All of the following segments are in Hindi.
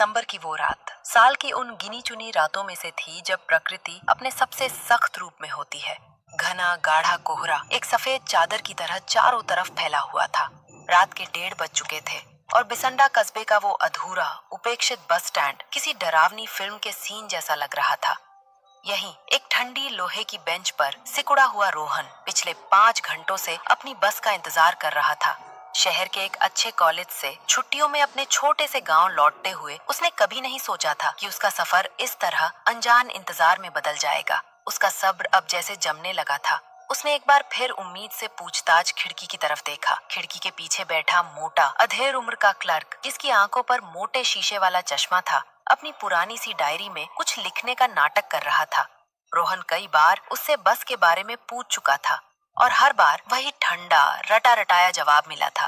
दिसंबर की वो रात साल की उन गिनी चुनी रातों में से थी जब प्रकृति अपने सबसे सख्त रूप में होती है। घना गाढ़ा कोहरा एक सफेद चादर की तरह चारों तरफ फैला हुआ था। रात के 1:30 बज चुके थे और बिसंडा कस्बे का वो अधूरा उपेक्षित बस स्टैंड किसी डरावनी फिल्म के सीन जैसा लग रहा था। यहीं एक ठंडी लोहे की बेंच पर सिकुड़ा हुआ रोहन पिछले 5 घंटों से अपनी बस का इंतजार कर रहा था। शहर के एक अच्छे कॉलेज से छुट्टियों में अपने छोटे से गांव लौटते हुए उसने कभी नहीं सोचा था कि उसका सफर इस तरह अनजान इंतजार में बदल जाएगा। उसका सब्र अब जैसे जमने लगा था। उसने एक बार फिर उम्मीद से पूछताछ खिड़की की तरफ देखा। खिड़की के पीछे बैठा मोटा अधेड़ उम्र का क्लर्क, जिसकी आंखों पर मोटे शीशे वाला चश्मा था, अपनी पुरानी सी डायरी में कुछ लिखने का नाटक कर रहा था। रोहन कई बार उससे बस के बारे में पूछ चुका था और हर बार वही ठंडा रटा रटाया जवाब मिला था।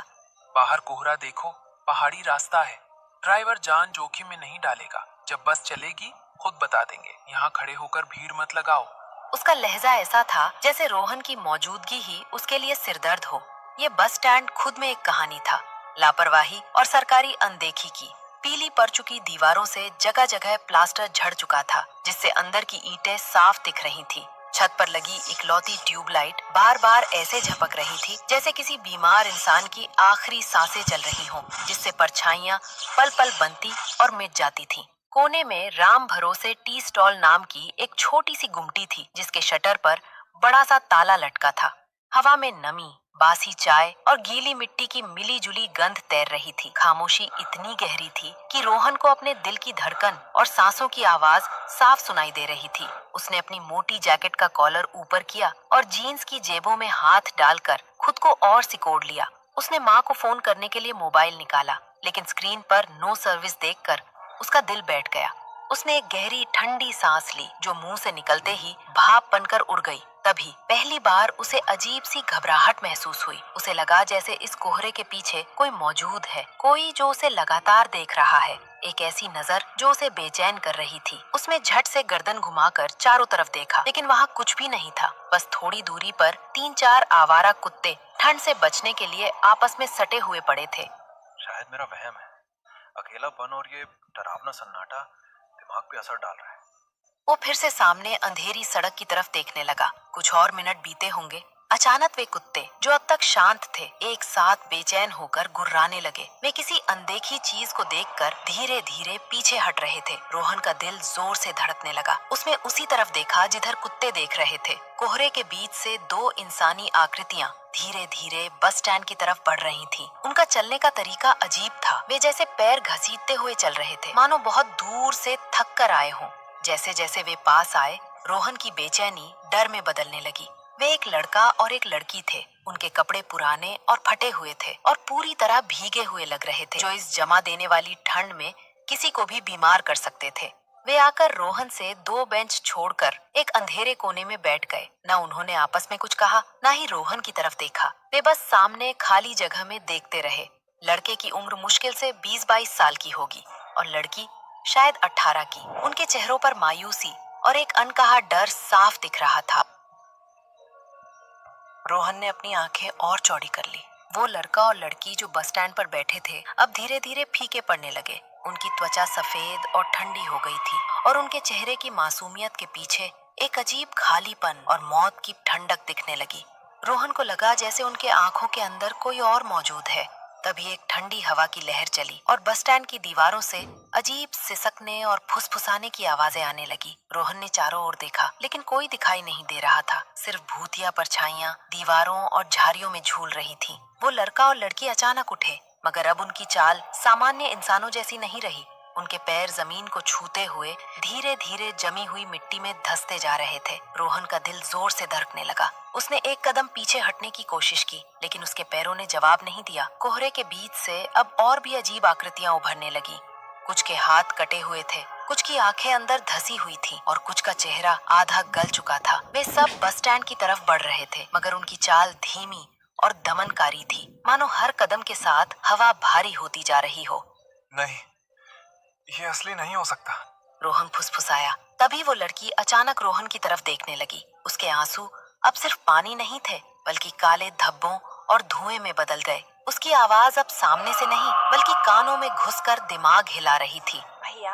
बाहर कोहरा देखो, पहाड़ी रास्ता है, ड्राइवर जान जोखिम में नहीं डालेगा। जब बस चलेगी खुद बता देंगे, यहाँ खड़े होकर भीड़ मत लगाओ। उसका लहजा ऐसा था जैसे रोहन की मौजूदगी ही उसके लिए सिरदर्द हो। ये बस स्टैंड खुद में एक कहानी था, लापरवाही और सरकारी अनदेखी की। पीली पड़ चुकी दीवारों से जगह जगह प्लास्टर झड़ चुका था, जिससे अंदर की ईंटें साफ दिख रही थी। छत पर लगी इकलौती ट्यूबलाइट बार बार ऐसे झपक रही थी जैसे किसी बीमार इंसान की आखिरी सांसें चल रही हों, जिससे परछाइयां पल पल बनती और मिट जाती थीं। कोने में राम भरोसे टी स्टॉल नाम की एक छोटी सी गुमटी थी, जिसके शटर पर बड़ा सा ताला लटका था। हवा में नमी, बासी चाय और गीली मिट्टी की मिली जुली गंध तैर रही थी। खामोशी इतनी गहरी थी कि रोहन को अपने दिल की धड़कन और सांसों की आवाज साफ सुनाई दे रही थी। उसने अपनी मोटी जैकेट का कॉलर ऊपर किया और जीन्स की जेबों में हाथ डालकर खुद को और सिकोड़ लिया। उसने माँ को फोन करने के लिए मोबाइल निकाला, लेकिन स्क्रीन पर नो सर्विस देखकर उसका दिल बैठ गया। उसने एक गहरी ठंडी सांस ली जो मुंह से निकलते ही भाप बनकर उड़ गई। तभी पहली बार उसे अजीब सी घबराहट महसूस हुई। उसे लगा जैसे इस कोहरे के पीछे कोई मौजूद है, कोई जो उसे लगातार देख रहा है। एक ऐसी नजर जो उसे बेचैन कर रही थी। उसने झट से गर्दन घुमाकर चारों तरफ देखा, लेकिन वहाँ कुछ भी नहीं था। बस थोड़ी दूरी पर 3-4 आवारा कुत्ते ठंड से बचने के लिए आपस में सटे हुए पड़े थे। शायद मेरा वहम है, अकेलापन और ये डरावना सन्नाटा दिमाग पे असर डाल रहा है। वो फिर से सामने अंधेरी सड़क की तरफ देखने लगा। कुछ और मिनट बीते होंगे। अचानक वे कुत्ते, जो अब तक शांत थे, एक साथ बेचैन होकर गुर्राने लगे। वे किसी अनदेखी चीज को देखकर धीरे धीरे पीछे हट रहे थे। रोहन का दिल जोर से धड़कने लगा। उसने उसी तरफ देखा जिधर कुत्ते देख रहे थे। कोहरे के बीच से 2 इंसानी आकृतियां धीरे धीरे बस स्टैंड की तरफ बढ़ रही थीं। उनका चलने का तरीका अजीब था। वे जैसे पैर घसीटते हुए चल रहे थे, मानो बहुत दूर से थक कर आए हों। जैसे जैसे वे पास आए, रोहन की बेचैनी डर में बदलने लगी। वे एक लड़का और एक लड़की थे। उनके कपड़े पुराने और फटे हुए थे और पूरी तरह भीगे हुए लग रहे थे, जो इस जमा देने वाली ठंड में किसी को भी बीमार कर सकते थे। वे आकर रोहन से 2 बेंच छोड़कर एक अंधेरे कोने में बैठ गए। न उन्होंने आपस में कुछ कहा, न ही रोहन की तरफ देखा। वे बस सामने खाली जगह में देखते रहे। लड़के की उम्र मुश्किल से 20-22 साल की होगी और लड़की शायद 18 की। उनके चेहरों पर मायूसी और एक अनकहा डर साफ दिख रहा था। रोहन ने अपनी आंखें और चौड़ी कर ली। वो लड़का और लड़की जो बस स्टैंड पर बैठे थे, अब धीरे धीरे फीके पड़ने लगे। उनकी त्वचा सफेद और ठंडी हो गई थी और उनके चेहरे की मासूमियत के पीछे एक अजीब खालीपन और मौत की ठंडक दिखने लगी। रोहन को लगा जैसे उनके आंखों के अंदर कोई और मौजूद है। तभी एक ठंडी हवा की लहर चली और बस स्टैंड की दीवारों से अजीब सिसकने और फुसफुसाने की आवाजें आने लगी। रोहन ने चारों ओर देखा, लेकिन कोई दिखाई नहीं दे रहा था। सिर्फ भूतिया परछाइयां दीवारों और झाड़ियों में झूल रही थीं। वो लड़का और लड़की अचानक उठे, मगर अब उनकी चाल सामान्य इंसानों जैसी नहीं रही। उनके पैर जमीन को छूते हुए धीरे धीरे जमी हुई मिट्टी में धंसते जा रहे थे। रोहन का दिल जोर से धड़कने लगा। उसने एक कदम पीछे हटने की कोशिश की, लेकिन उसके पैरों ने जवाब नहीं दिया। कोहरे के बीच से अब और भी अजीब आकृतियां उभरने लगी। कुछ के हाथ कटे हुए थे, कुछ की आंखें अंदर धसी हुई थी और कुछ का चेहरा आधा गल चुका था। वे सब बस स्टैंड की तरफ बढ़ रहे थे, मगर उनकी चाल धीमी और दमनकारी थी, मानो हर कदम के साथ हवा भारी होती जा रही हो। नहीं, ये असली नहीं हो सकता, रोहन फुसफुसाया। तभी वो लड़की अचानक रोहन की तरफ देखने लगी। उसके आंसू अब सिर्फ पानी नहीं थे, बल्कि काले धब्बों और धुएं में बदल गए। उसकी आवाज अब सामने से नहीं, बल्कि कानों में घुसकर दिमाग हिला रही थी। भैया,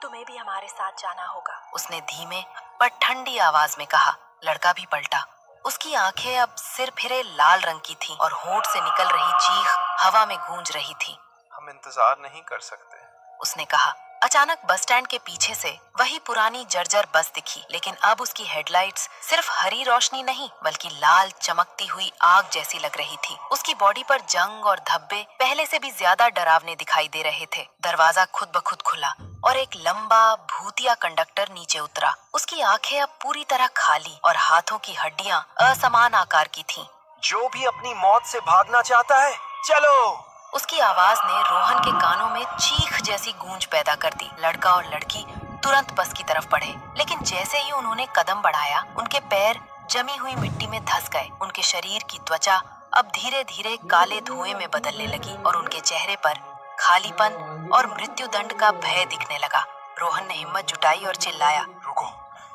तुम्हें भी हमारे साथ जाना होगा, उसने धीमे पर ठंडी आवाज में कहा। लड़का भी पलटा। उसकी आंखें अब सिर फिरे लाल रंग की थीं और होंठ से निकल रही चीख हवा में गूंज रही थी। हम इंतजार नहीं कर सकते, उसने कहा। अचानक बस स्टैंड के पीछे से वही पुरानी जर्जर बस दिखी, लेकिन अब उसकी हेडलाइट्स सिर्फ हरी रोशनी नहीं बल्कि लाल चमकती हुई आग जैसी लग रही थी। उसकी बॉडी पर जंग और धब्बे पहले से भी ज्यादा डरावने दिखाई दे रहे थे। दरवाजा खुद ब खुद खुला और एक लंबा भूतिया कंडक्टर नीचे उतरा। उसकी आंखें अब पूरी तरह खाली और हाथों की हड्डियां असमान आकार की थीं। जो भी अपनी मौत से भागना चाहता है, चलो। उसकी आवाज ने रोहन के कानों में चीख जैसी गूंज पैदा कर दी। लड़का और लड़की तुरंत बस की तरफ बढ़े, लेकिन जैसे ही उन्होंने कदम बढ़ाया, उनके पैर जमी हुई मिट्टी में धंस गए। उनके शरीर की त्वचा अब धीरे धीरे काले धुएं में बदलने लगी और उनके चेहरे पर खालीपन और मृत्यु दंड का भय दिखने लगा। रोहन ने हिम्मत जुटाई और चिल्लाया, रुको,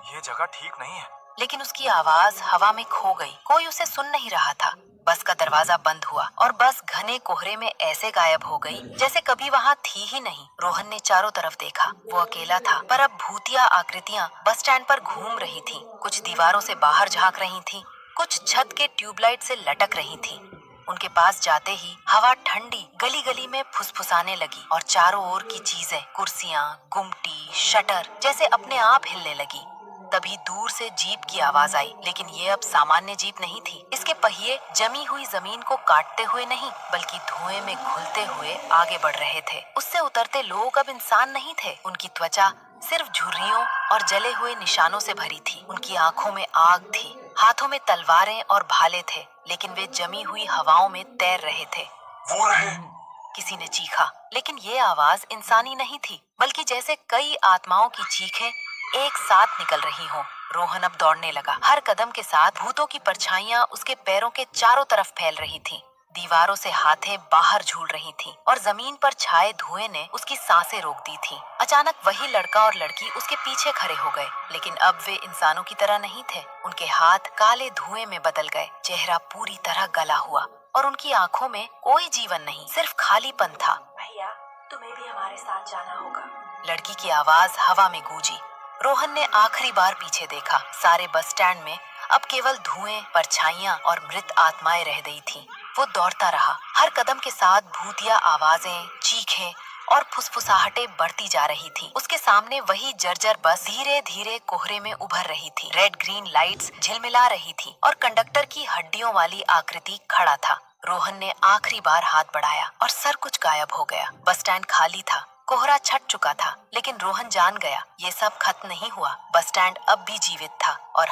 ये जगह ठीक नहीं है। लेकिन उसकी आवाज हवा में खो गई। कोई उसे सुन नहीं रहा था। बस का दरवाजा बंद हुआ और बस घने कोहरे में ऐसे गायब हो गई जैसे कभी वहाँ थी ही नहीं। रोहन ने चारों तरफ देखा। वो अकेला था, पर अब भूतिया आकृतियां बस स्टैंड पर घूम रही थीं। कुछ दीवारों से बाहर झांक रही थीं, कुछ छत के ट्यूबलाइट से लटक रही थीं। उनके पास जाते ही हवा ठंडी गली गली में फुसफुसाने लगी और चारों ओर की चीजें, कुर्सियां, गुमटी, शटर जैसे अपने आप हिलने लगी। तभी दूर से जीप की आवाज आई, लेकिन ये अब सामान्य जीप नहीं थी। इसके पहिए जमी हुई जमीन को काटते हुए नहीं बल्कि धुएं में घुलते हुए आगे बढ़ रहे थे। उससे उतरते लोग अब इंसान नहीं थे। उनकी त्वचा सिर्फ झुर्रियों और जले हुए निशानों से भरी थी। उनकी आंखों में आग थी, हाथों में तलवारें और भाले थे, लेकिन वे जमी हुई हवाओं में तैर रहे थे। वो रहे, किसी ने चीखा, लेकिन ये आवाज इंसानी नहीं थी बल्कि जैसे कई आत्माओं की चीखें एक साथ निकल रही हों। रोहन अब दौड़ने लगा। हर कदम के साथ भूतों की परछाइयां उसके पैरों के चारों तरफ फैल रही थीं। दीवारों से हाथें बाहर झूल रही थीं और जमीन पर छाए धुएं ने उसकी सांसें रोक दी थीं। अचानक वही लड़का और लड़की उसके पीछे खड़े हो गए, लेकिन अब वे इंसानों की तरह नहीं थे। उनके हाथ काले धुएं में बदल गए, चेहरा पूरी तरह गला हुआ और उनकी आंखों में कोई जीवन नहीं, सिर्फ खालीपन था। भैया, तुम्हें भी हमारे साथ जाना होगा, लड़की की आवाज हवा में गूंजी। रोहन ने आखिरी बार पीछे देखा। सारे बस स्टैंड में अब केवल धुएं, परछाइयां और मृत आत्माएं रह गई थीं। वो दौड़ता रहा। हर कदम के साथ भूतिया आवाजें, चीखें और फुसफुसाहटें बढ़ती जा रही थी। उसके सामने वही जर्जर बस धीरे धीरे कोहरे में उभर रही थी। रेड ग्रीन लाइट्स झिलमिला रही थी और कंडक्टर की हड्डियों वाली आकृति खड़ा था। रोहन ने आखिरी बार हाथ बढ़ाया और सर कुछ गायब हो गया। बस स्टैंड खाली था, कोहरा छट चुका था, लेकिन रोहन जान गया ये सब खत्म नहीं हुआ। बस स्टैंड अब भी जीवित था और